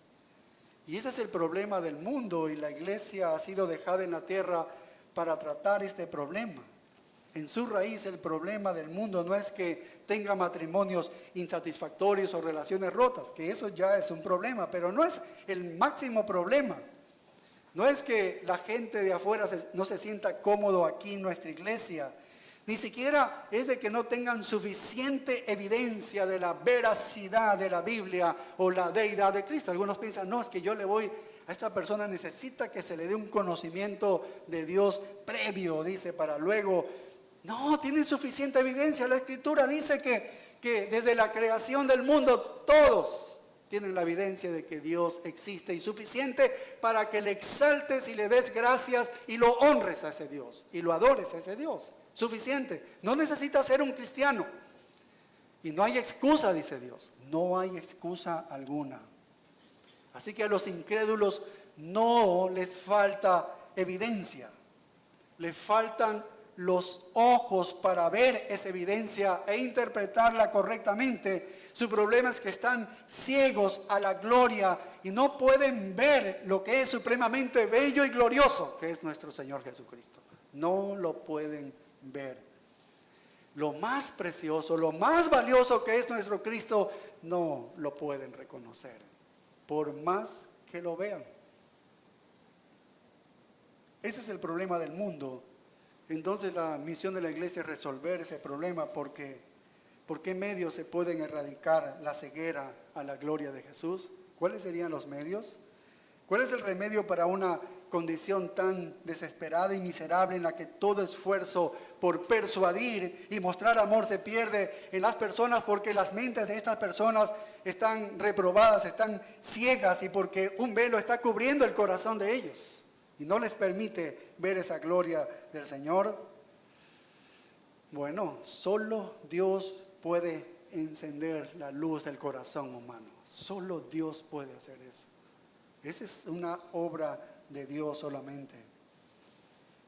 Y ese es el problema del mundo, y la iglesia ha sido dejada en la tierra para tratar este problema. En su raíz el problema del mundo no es que tenga matrimonios insatisfactorios o relaciones rotas, que eso ya es un problema, pero no es el máximo problema. No es que la gente de afuera no se sienta cómodo aquí en nuestra iglesia, ni siquiera es de que no tengan suficiente evidencia de la veracidad de la Biblia o la deidad de Cristo. Algunos piensan, no, es que yo le voy a esta persona, necesita que se le dé un conocimiento de Dios previo, dice, para luego. No, tienen suficiente evidencia. La Escritura dice que desde la creación del mundo todos tienen la evidencia de que Dios existe, y suficiente para que le exaltes y le des gracias y lo honres a ese Dios y lo adores a ese Dios. Suficiente. No necesitas ser un cristiano. Y no hay excusa, dice Dios. No hay excusa alguna. Así que a los incrédulos no les falta evidencia. Les faltan los ojos para ver esa evidencia e interpretarla correctamente. Su problema es que están ciegos a la gloria y no pueden ver lo que es supremamente bello y glorioso, que es nuestro Señor Jesucristo. No lo pueden ver. Lo más precioso, lo más valioso que es nuestro Cristo, no lo pueden reconocer, por más que lo vean. Ese es el problema del mundo. Entonces la misión de la iglesia es resolver ese problema, porque ¿por qué medios se pueden erradicar la ceguera a la gloria de Jesús? ¿Cuáles serían los medios? ¿Cuál es el remedio para una condición tan desesperada y miserable en la que todo esfuerzo por persuadir y mostrar amor se pierde en las personas, porque las mentes de estas personas están reprobadas, están ciegas, y porque un velo está cubriendo el corazón de ellos y no les permite ver esa gloria del Señor? Bueno, solo Dios puede encender la luz del corazón humano. Solo Dios puede hacer eso. Esa es una obra de Dios solamente.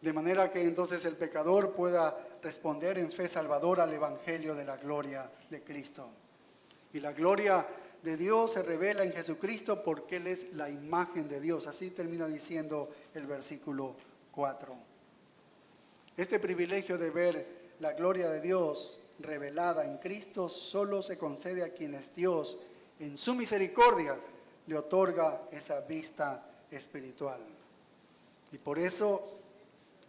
De manera que entonces el pecador pueda responder en fe salvadora al Evangelio de la gloria de Cristo. Y la gloria de Dios se revela en Jesucristo porque Él es la imagen de Dios. Así termina diciendo el versículo 4. Este privilegio de ver la gloria de Dios revelada en Cristo solo se concede a quienes Dios, en su misericordia, le otorga esa vista espiritual. Y por eso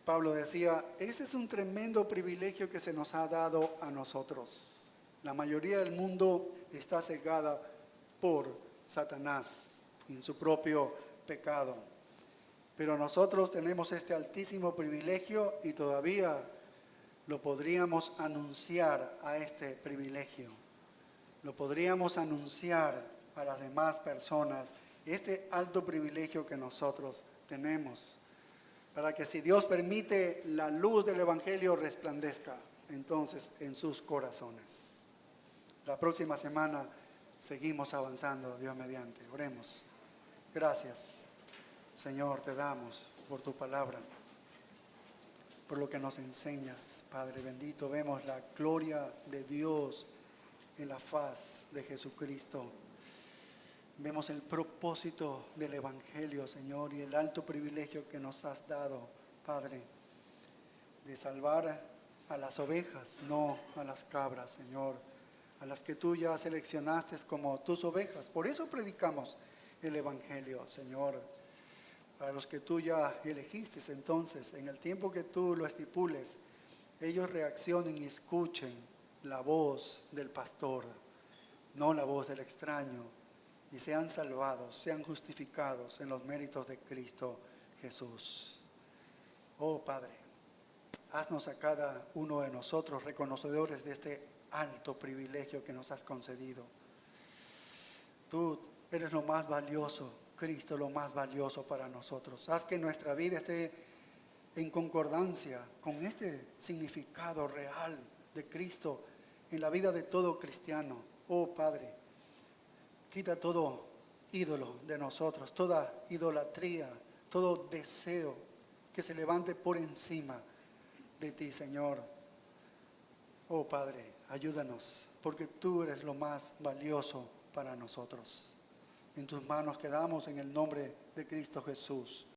Pablo decía, ese es un tremendo privilegio que se nos ha dado a nosotros. La mayoría del mundo está cegada por Satanás en su propio pecado. Pero nosotros tenemos este altísimo privilegio y todavía lo podríamos anunciar a este privilegio. Lo podríamos anunciar a las demás personas, este alto privilegio que nosotros tenemos, para que, si Dios permite, la luz del Evangelio resplandezca entonces en sus corazones. La próxima semana seguimos avanzando, Dios mediante. Oremos. Gracias, Señor, te damos por tu palabra, por lo que nos enseñas, Padre bendito. Vemos la gloria de Dios en la faz de Jesucristo. Vemos el propósito del Evangelio, Señor, y el alto privilegio que nos has dado, Padre, de salvar a las ovejas, no a las cabras, Señor, a las que tú ya seleccionaste como tus ovejas. Por eso predicamos el Evangelio, Señor, a los que tú ya elegiste. Entonces, en el tiempo que tú lo estipules, ellos reaccionen y escuchen la voz del pastor, no la voz del extraño, y sean salvados, sean justificados en los méritos de Cristo Jesús. Oh Padre, haznos a cada uno de nosotros reconocedores de este alto privilegio que nos has concedido. Tú eres lo más valioso, Cristo, lo más valioso para nosotros. Haz que nuestra vida esté en concordancia con este significado real de Cristo en la vida de todo cristiano. Oh Padre, quita todo ídolo de nosotros, toda idolatría, todo deseo que se levante por encima de ti, Señor. Oh Padre, ayúdanos, porque tú eres lo más valioso para nosotros. En tus manos quedamos en el nombre de Cristo Jesús.